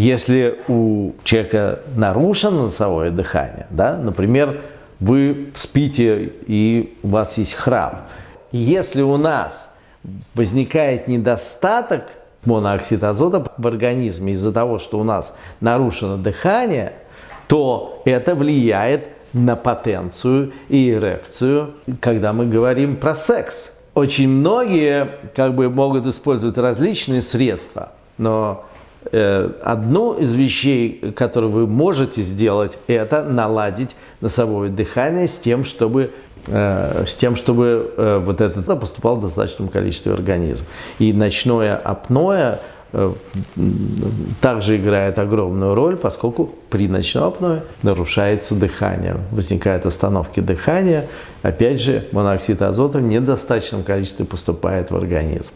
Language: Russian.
Если у человека нарушено носовое дыхание, да, например, вы спите и у вас есть храп, если у нас возникает недостаток монооксида азота в организме из-за того, что у нас нарушено дыхание, то это влияет на потенцию и эрекцию, когда мы говорим про секс. Очень многие могут использовать различные средства, но одну из вещей, которую вы можете сделать, это наладить носовое дыхание с тем, чтобы вот это поступало в достаточном количестве в организм. И ночное апноэ также играет огромную роль, поскольку при ночном апное нарушается дыхание, возникают остановки дыхания. Опять же, монооксид азота в недостаточном количестве поступает в организм.